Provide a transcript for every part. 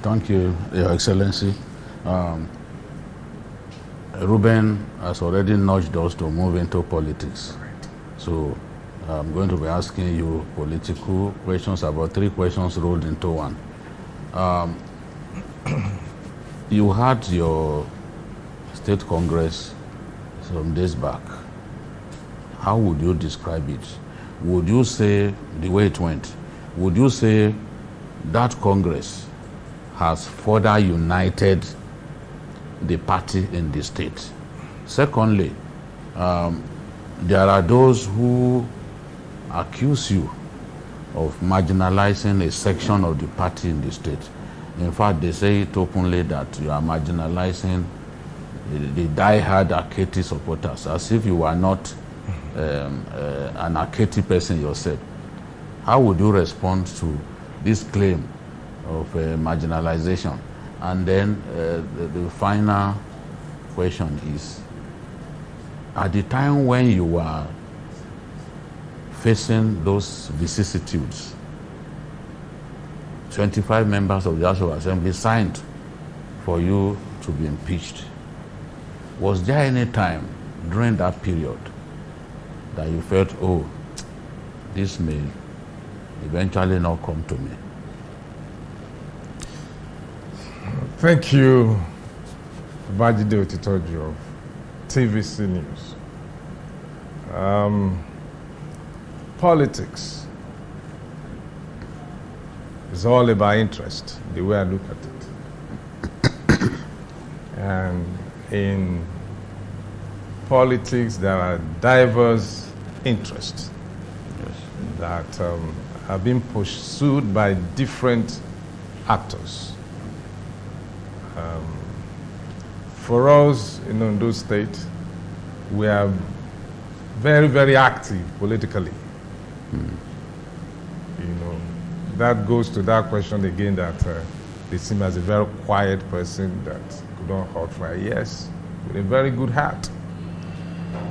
Thank you, Your Excellency. Ruben has already nudged us to move into politics. So I'm going to be asking you political questions, about 3 questions rolled into one. You had your state congress some days back. How would you describe it? Would you say, the way it went, would you say that Congress has further united the party in the state? Secondly, there are those who accuse you of marginalizing a section of the party in the state. In fact, they say it openly that you are marginalizing the die-hard Aketi supporters, as if you are not an Aketi person yourself. How would you respond to this claim of marginalization? And then the final question is, at the time when you were facing those vicissitudes, 25 members of the House of Assembly signed for you to be impeached. Was there any time during that period that you felt, oh, this may eventually not come to me? Thank you, Bajide Otitoju of TVC News. Politics is all about interest, the way I look at it. And in politics, there are diverse interests that are being pursued by different actors. For us in Ondo State, we are very, very active politically. You know, that goes to that question again that they seem as a very quiet person that could not hold fire. Yes, with a very good heart.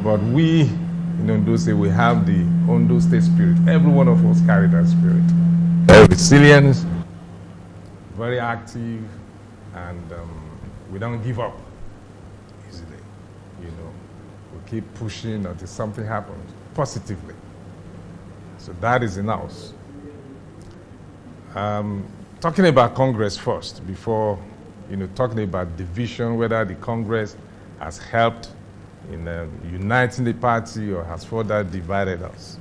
But we in Ondo State, we have the Ondo State spirit. Every one of us carry that spirit. Very resilient, very active, and we don't give up easily. You know, we keep pushing until something happens positively. So that is in us. Talking about Congress first, before talking about division, whether the Congress has helped in uniting the party or has further divided us.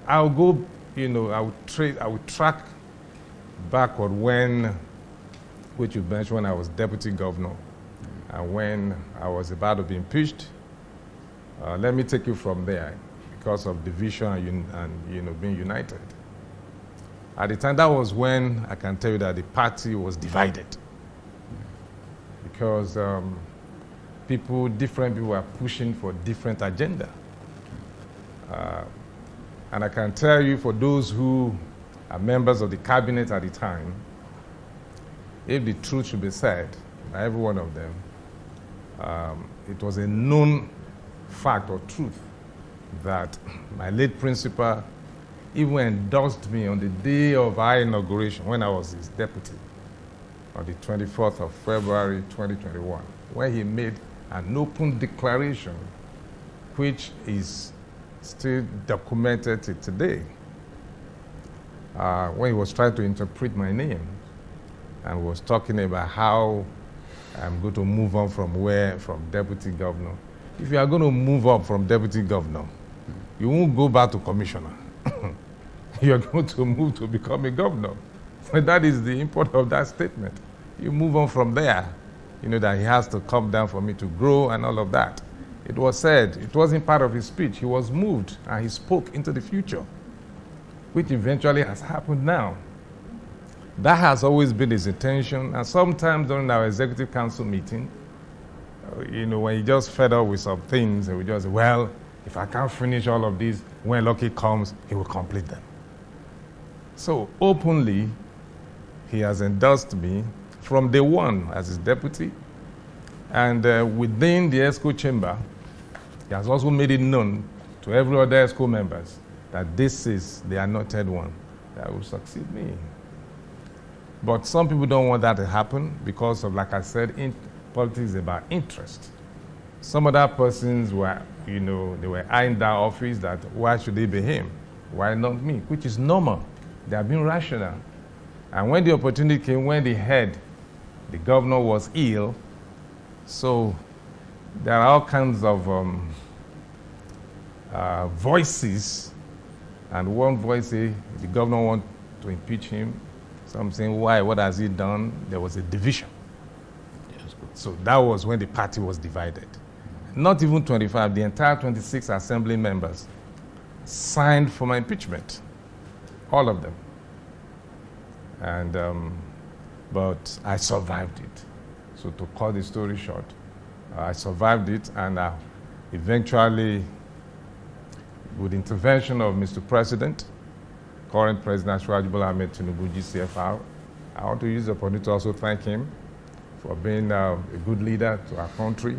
I'll go, I would track backward which you mentioned, when I was deputy governor and when I was about to be impeached. Let me take you from there because of division and being united. At the time, that was when I can tell you that the party was divided because different people were pushing for different agenda. And I can tell you, for those who are members of the cabinet at the time, if the truth should be said by every one of them, it was a known fact or truth that my late principal even endorsed me on the day of our inauguration when I was his deputy, on the 24th of February 2021, where he made an open declaration which is still documented till today. When he was trying to interpret my name and was talking about how I'm going to move on from deputy governor. If you are going to move up from deputy governor, you won't go back to commissioner. You're going to move to become a governor. That is the import of that statement. You move on from there, that he has to come down for me to grow and all of that. It was said, it wasn't part of his speech. He was moved and he spoke into the future, which eventually has happened now. That has always been his intention. And sometimes during our executive council meeting, when he just fed up with some things, and we just, well, if I can't finish all of these, when Lucky comes, he will complete them. So openly, he has endorsed me from day one as his deputy. And within the ESCO chamber, he has also made it known to every other ESCO members that this is the anointed one that will succeed me. But some people don't want that to happen because of, like I said, politics is about interest. Some other persons were, they were eyeing that office that why should they be him? Why not me? Which is normal. They have been rational. And when the opportunity came, when the governor was ill, so there are all kinds of voices. And one voice said the governor wants to impeach him. Some saying, why? What has he done? There was a division. Yes. So that was when the party was divided. Not even 25, the entire 26 assembly members signed for my impeachment. All of them. And, but I survived it. So to cut the story short, I survived it, and eventually, with the intervention of Mr. President, current President Asiwaju Bola Ahmed Tinubu, GCFR, I want to use the opportunity to also thank him for being a good leader to our country,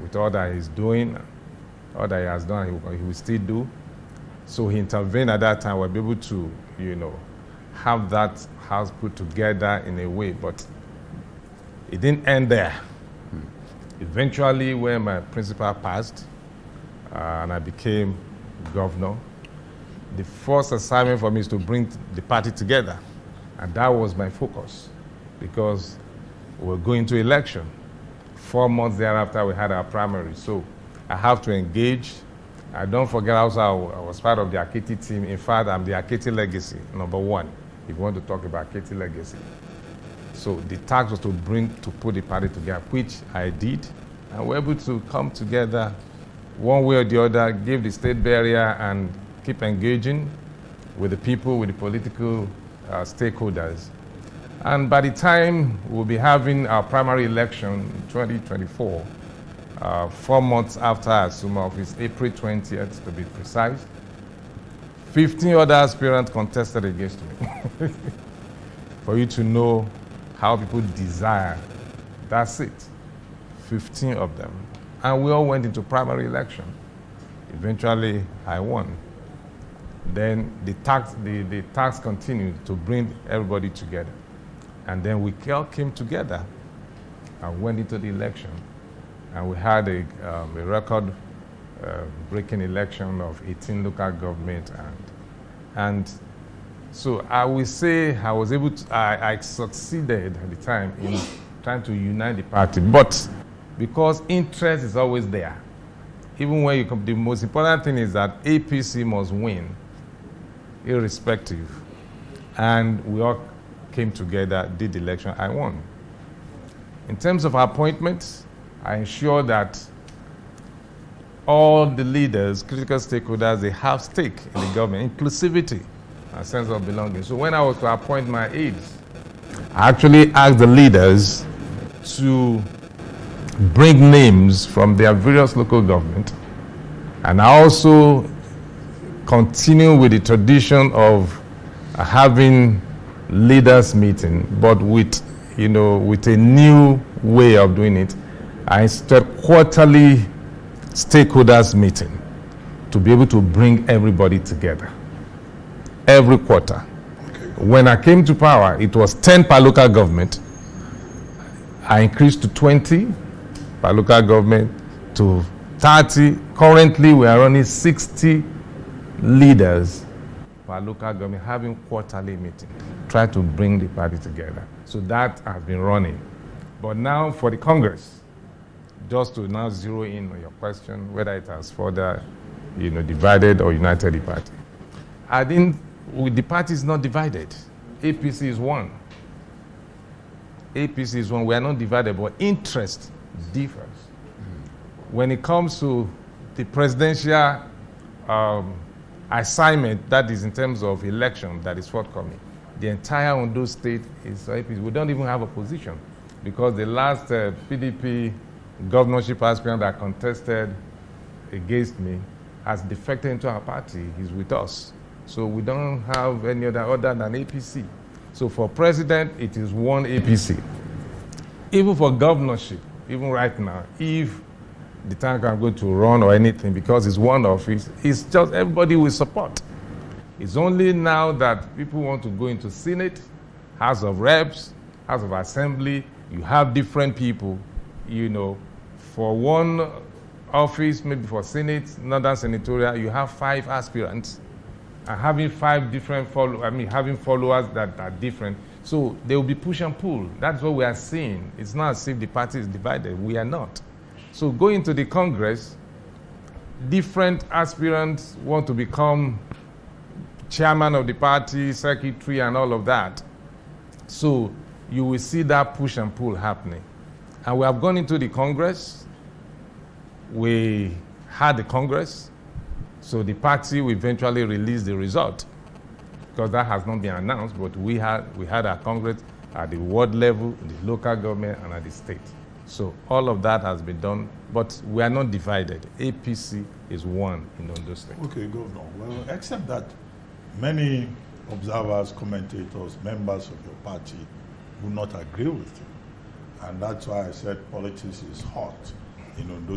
with all that he's doing, all that he has done, he will still do. So he intervened at that time. We'll be able to, have that house put together in a way, but it didn't end there. Eventually, when my principal passed, and I became governor, the first assignment for me is to bring the party together. And that was my focus, because we're going to election. 4 months thereafter, we had our primary. So I have to engage. I don't forget also I was part of the Akiti team. In fact, I'm the Akiti legacy, #1, if you want to talk about Akiti legacy. So the task was to put the party together, which I did. And we're able to come together one way or the other, give the state barrier, and keep engaging with the people, with the political stakeholders. And by the time we'll be having our primary election in 2024, 4 months after I assumed office, April 20th to be precise, 15 other aspirants contested against me. For you to know how people desire that seat, 15 of them. And we all went into primary election. Eventually, I won. Then the task continued to bring everybody together. And then we all came together and went into the election. And we had a record-breaking election of 18 local government. And so I will say I succeeded at the time in trying to unite the party. But because interest is always there, even when you come, the most important thing is that APC must win, irrespective. And we all came together, did the election, I won. In terms of appointments, I ensure that all the leaders, critical stakeholders, they have stake in the government, inclusivity and sense of belonging. So when I was to appoint my aides, I actually asked the leaders to bring names from their various local government, and I also continue with the tradition of having leaders meeting, but with a new way of doing it. I instituted quarterly stakeholders meeting to be able to bring everybody together every quarter. Okay. When I came to power, it was 10 per local government. I increased to 20 per local government to 30. Currently, we are running 60 leaders per local government having quarterly meetings. Try to bring the party together. So that has been running. But now for the Congress, just to now zero in on your question, whether it has further, divided or united the party. The party is not divided. APC is one. APC is one. We are not divided, but interest differs. When it comes to the presidential assignment, that is in terms of election that is forthcoming, the entire Ondo state is APC. We don't even have a position, because the last PDP governorship aspirant that contested against me has defected into our party. He's with us. So we don't have any other than APC. So for president, it is one APC. Even for governorship, even right now, if the time I'm going to run or anything, because it's one office, it's just everybody will support. It's only now that people want to go into Senate, House of Reps, House of Assembly. You have different people, you know, for one office, maybe for Senate, Northern Senatorial, you have 5 aspirants, and having 5 different having followers that are different. So there will be push and pull. That's what we are seeing. It's not as if the party is divided. We are not. So going to the Congress, different aspirants want to become chairman of the party, secretary, and all of that. So you will see that push and pull happening. And we have gone into the Congress. We had the Congress. So the party will eventually release the result, because that has not been announced, but we had our Congress at the ward level, the local government, and at the state. So all of that has been done, but we are not divided. APC is one in Ondo State. Okay, Governor. Well, except that many observers, commentators, members of your party will not agree with you. And that's why I said politics is hot in Ondo State.